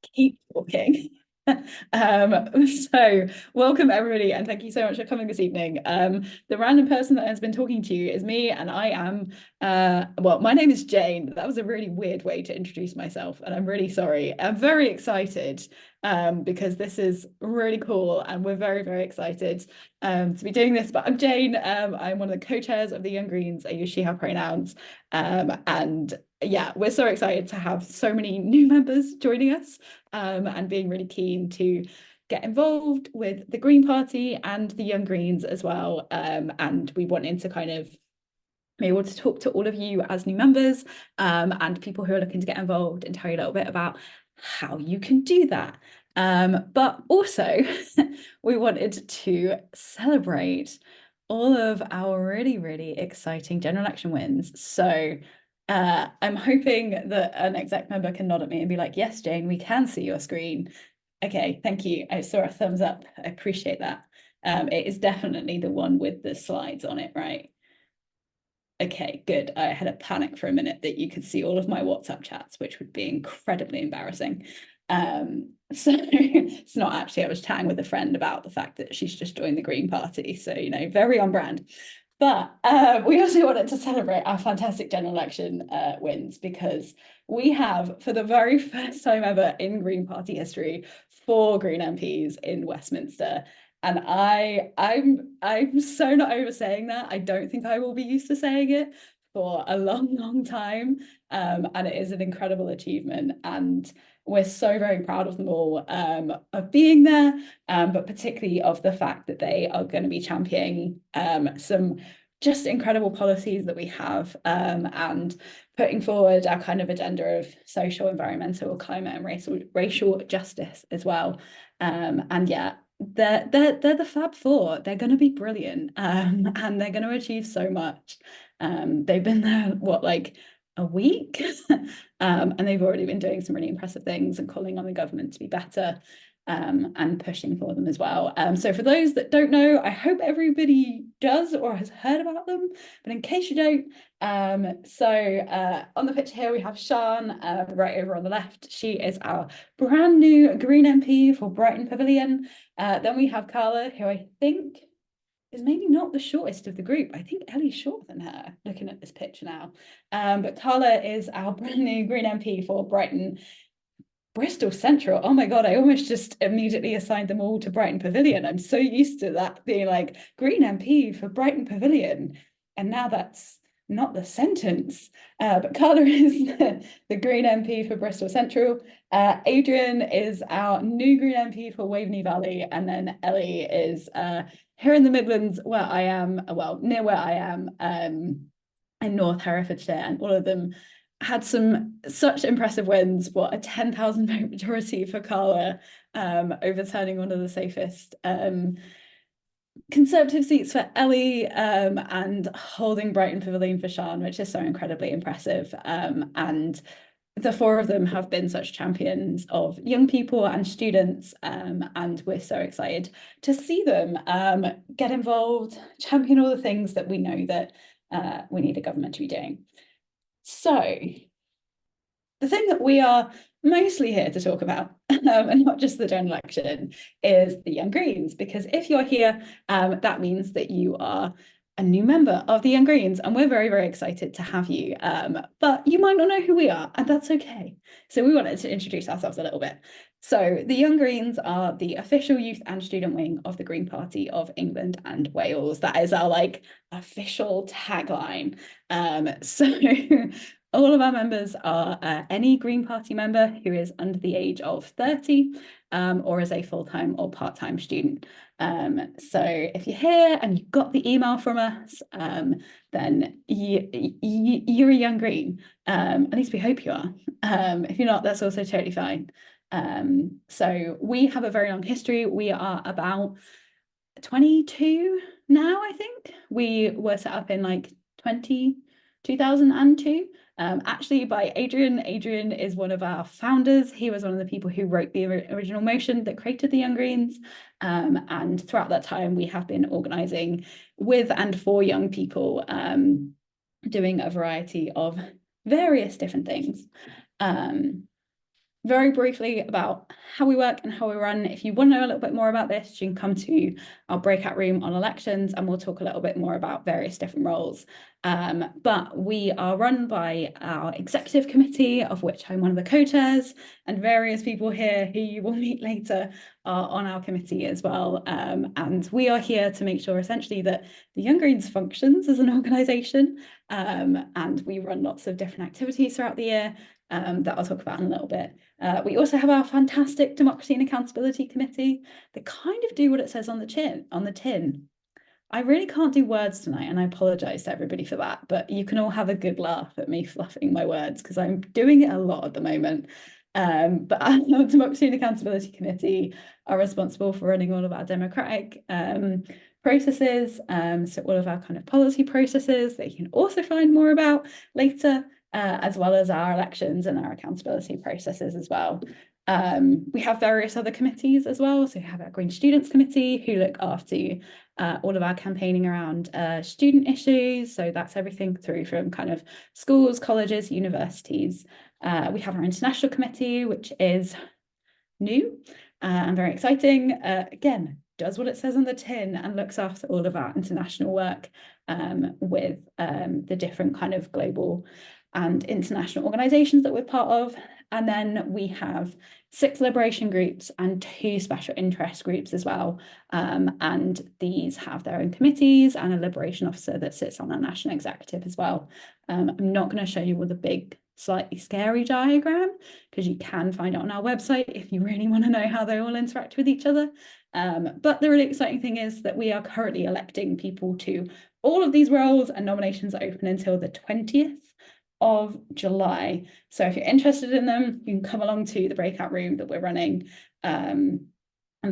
Keep talking. So welcome everybody, and thank you so much for coming this evening. The random person that has been talking to you is me, and I am well, my name is Jane. That was a really weird way to introduce myself, and I'm really sorry. I'm very excited because this is really cool, and we're very, very excited to be doing this. But I'm Jane. I'm one of the co-chairs of the Young Greens. I use she, her pronouns. And yeah, we're so excited to have so many new members joining us and being really keen to get involved with the Green Party and the Young Greens as well. And we wanted to kind of be able to talk to all of you as new members and people who are looking to get involved and tell you a little bit about how you can do that. But also, we wanted to celebrate all of our really, really exciting general election wins. So I'm hoping that an exec member can nod at me and be like, yes, Jane, we can see your screen. Okay, thank you. I saw a thumbs up. I appreciate that. It is definitely the one with the slides on it, right? Okay, good. I had a panic for a minute that you could see all of my WhatsApp chats, which would be incredibly embarrassing. So it's not actually, I was chatting with a friend about the fact that she's just joined the Green Party. So, very on brand. But we also wanted to celebrate our fantastic general election wins because we have, for the very first time ever in Green Party history, 4 Green MPs in Westminster. And I'm so not oversaying that. I don't think I will be used to saying it for a long, long time. And it is an incredible achievement. And we're so very proud of them all, of being there, but particularly of the fact that they are going to be championing some just incredible policies that we have, and putting forward our kind of agenda of social, environmental, climate, and racial justice as well. And yeah, they're the Fab Four. They're going to be brilliant, and they're going to achieve so much. They've been there what, like a week, and they've already been doing some really impressive things and calling on the government to be better, and pushing for them as well. So for those that don't know, I hope everybody does or has heard about them, but in case you don't, on the picture here we have Sian, right over on the left. She is our brand new Green MP for Brighton Pavilion. Then we have Carla, who I think is maybe not the shortest of the group. I think Ellie's shorter than her, looking at this picture now. But Carla is our brand new Green MP for Brighton Bristol Central. Oh my God, I almost just immediately assigned them all to Brighton Pavilion. I'm so used to that being like Green MP for Brighton Pavilion. And now that's not the sentence. But Carla is the Green MP for Bristol Central. Adrian is our new Green MP for Waveney Valley. And then Ellie is here in the Midlands where I am, well, near where I am, in North Herefordshire. And all of them had some such impressive wins. What a 10,000 vote majority for Carla, overturning one of the safest Conservative seats for Ellie, and holding Brighton Pavilion for Sian, which is so incredibly impressive. And the 4 of them have been such champions of young people and students, and we're so excited to see them get involved, champion all the things that we know that we need a government to be doing. So the thing that we are mostly here to talk about, and not just the general election, is the Young Greens, because if you're here, that means that you are a new member of the Young Greens, and we're very, very excited to have you. But you might not know who we are, and that's okay. So we wanted to introduce ourselves a little bit. So the Young Greens are the official youth and student wing of the Green Party of England and Wales. That is our official tagline. So all of our members are any Green Party member who is under the age of 30, or is a full-time or part-time student. So if you're here and you got the email from us, then you're a Young Green. At least we hope you are. If you're not, that's also totally fine. So we have a very long history. We are about 22 now, I think. We were set up in 2002. Actually by Adrian. Adrian is one of our founders. He was one of the people who wrote the original motion that created the Young Greens. And throughout that time, we have been organising with and for young people, doing a variety of various different things. very briefly about how we work and how we run. If you want to know a little bit more about this, you can come to our breakout room on elections and we'll talk a little bit more about various different roles. But we are run by our executive committee, of which I'm one of the co-chairs, and various people here who you will meet later are on our committee as well. And we are here to make sure essentially that the Young Greens functions as an organisation, and we run lots of different activities throughout the year that I'll talk about in a little bit. We also have our fantastic Democracy and Accountability Committee that kind of do what it says on the tin. I really can't do words tonight, and I apologise to everybody for that, but you can all have a good laugh at me fluffing my words because I'm doing it a lot at the moment. But our Democracy and Accountability Committee are responsible for running all of our democratic processes, so all of our kind of policy processes that you can also find more about later, as well as our elections and our accountability processes as well. We have various other committees as well. So we have our Green Students Committee who look after all of our campaigning around student issues. So that's everything through from kind of schools, colleges, universities. We have our International Committee, which is new and very exciting. Again, does what it says on the tin and looks after all of our international work with the different kind of global and international organizations that we're part of. And then we have 6 liberation groups and 2 special interest groups as well. And these have their own committees and a liberation officer that sits on our national executive as well. I'm not going to show you all the big, slightly scary diagram because you can find it on our website if you really want to know how they all interact with each other. But the really exciting thing is that we are currently electing people to all of these roles, and nominations are open until the 20th of July. So if you're interested in them, you can come along to the breakout room that we're running and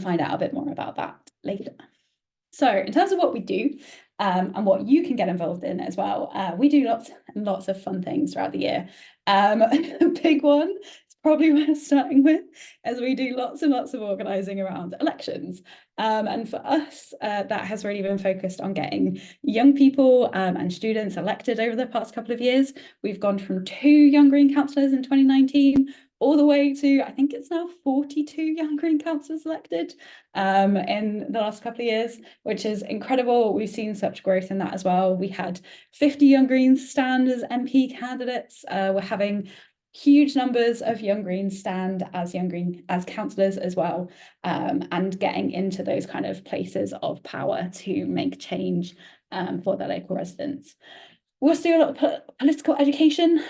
find out a bit more about that later. So in terms of what we do and what you can get involved in as well, we do lots and lots of fun things throughout the year. A big one, it's probably worth starting with, as we do lots and lots of organising around elections. And for us, that has really been focused on getting young people and students elected over the past couple of years. We've gone from 2 Young Green councillors in 2019 all the way to, I think it's now 42 Young Green councillors elected in the last couple of years, which is incredible. We've seen such growth in that as well. We had 50 Young Greens stand as MP candidates. We're having huge numbers of Young Greens stand as councillors as well, and getting into those kind of places of power to make change for their local residents. We also do a lot of political education.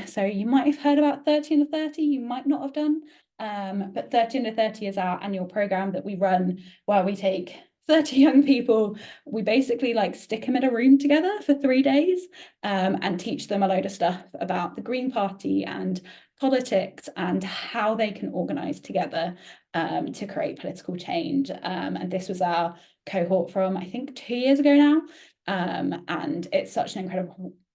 So you might have heard about 30 Under 30, you might not have done. But 30 Under 30 is our annual programme that we run where we take 30 young people, we basically like stick them in a room together for 3 days and teach them a load of stuff about the Green Party and politics and how they can organise together to create political change. And this was our cohort from, I think, 2 years ago now. And it's such an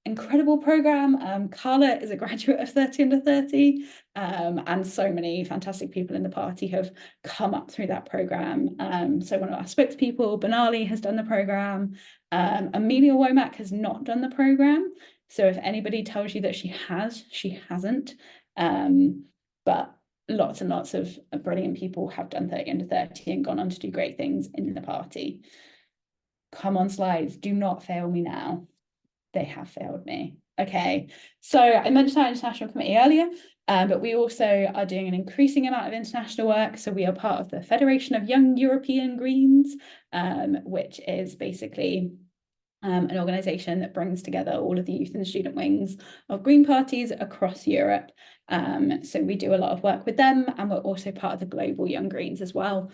incredible program. Carla is a graduate of 30 Under 30, and so many fantastic people in the party have come up through that program. So one of our spokespeople, Benali, has done the program. Amelia Womack has not done the program. So if anybody tells you that she hasn't. But lots and lots of brilliant people have done 30 Under 30 and gone on to do great things in the party. Come on, slides, do not fail me now. They have failed me. Okay, so I mentioned our international committee earlier, but we also are doing an increasing amount of international work. So we are part of the Federation of Young European Greens, which is basically an organisation that brings together all of the youth and student wings of Green parties across Europe. So we do a lot of work with them, and we're also part of the Global Young Greens as well.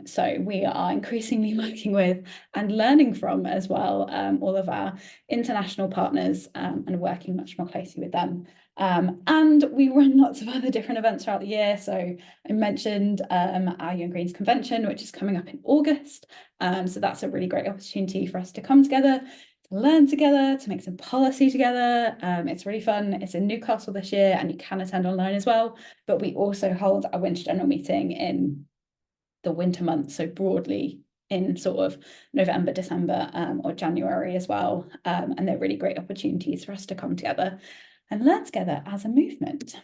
So we are increasingly working with and learning from as well all of our international partners and working much more closely with them. And we run lots of other different events throughout the year. So I mentioned our Young Greens Convention, which is coming up in August. So that's a really great opportunity for us to come together, to learn together, to make some policy together. It's really fun. It's in Newcastle this year, and you can attend online as well. But we also hold our winter general meeting in the winter months, so broadly in sort of November, December, or January as well. And they're really great opportunities for us to come together and learn together as a movement.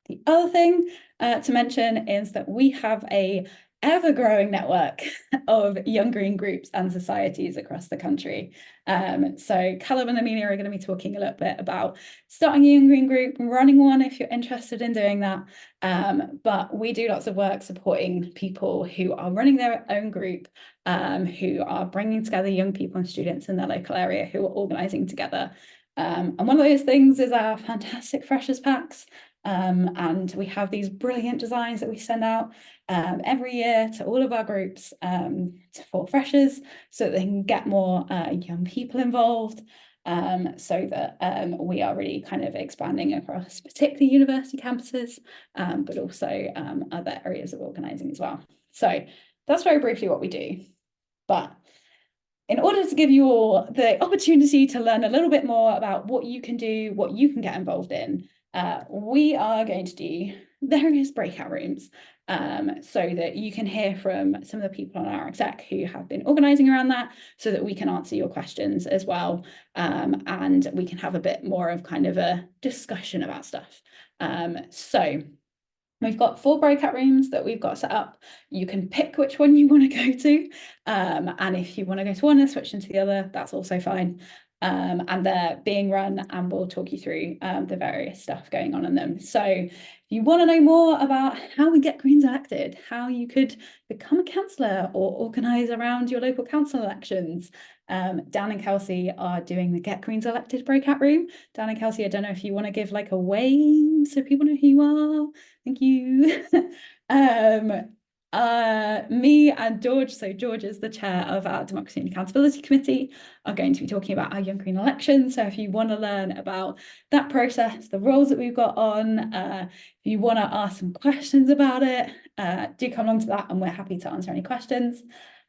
The other thing to mention is that we have a ever-growing network of young green groups and societies across the country. So Callum and Amelia are going to be talking a little bit about starting a young green group and running one if you're interested in doing that. But we do lots of work supporting people who are running their own group, who are bringing together young people and students in their local area who are organising together. And one of those things is our fantastic Freshers Packs. And we have these brilliant designs that we send out every year to all of our groups for freshers so that they can get more young people involved, so that we are really kind of expanding across particularly university campuses, but also other areas of organising as well. So that's very briefly what we do. But in order to give you all the opportunity to learn a little bit more about what you can do, what you can get involved in, we are going to do various breakout rooms so that you can hear from some of the people on our exec who have been organising around that, so that we can answer your questions as well, and we can have a bit more of kind of a discussion about stuff. So we've got 4 breakout rooms that we've got set up. You can pick which one you want to go to. And if you want to go to one and switch into the other, that's also fine. And they're being run, and we'll talk you through the various stuff going on in them. So if you want to know more about how we get Greens elected, how you could become a councillor or organise around your local council elections, Dan and Kelsey are doing the Get Greens Elected breakout room. Dan and Kelsey, I don't know if you want to give like a wave so people know who you are. Thank you. Me and George, so George is the chair of our Democracy and Accountability Committee, are going to be talking about our Young Green election. So if you want to learn about that process, the roles that we've got on, if you want to ask some questions about it, do come along to that, and we're happy to answer any questions.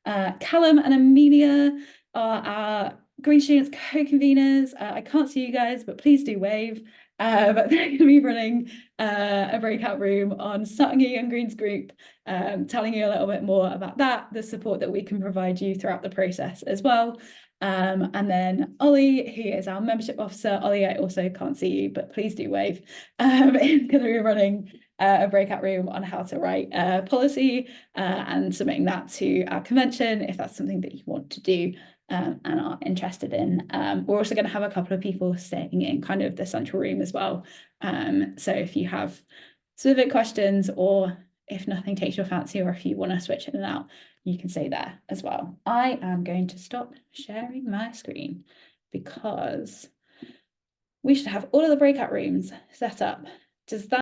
Callum and Amelia are our Green Students co-conveners. I can't see you guys, but please do wave. But they're going to be running a breakout room on starting a Young Greens group, telling you a little bit more about that, the support that we can provide you throughout the process as well. And then Ollie, who is our membership officer. Ollie, I also can't see you, but please do wave. Is going to be running a breakout room on how to write policy and submitting that to our convention if that's something that you want to do. And are interested in. We're also going to have a couple of people staying in kind of the central room as well. So if you have specific questions, or if nothing takes your fancy, or if you want to switch in and out, you can stay there as well. I am going to stop sharing my screen because we should have all of the breakout rooms set up. Does that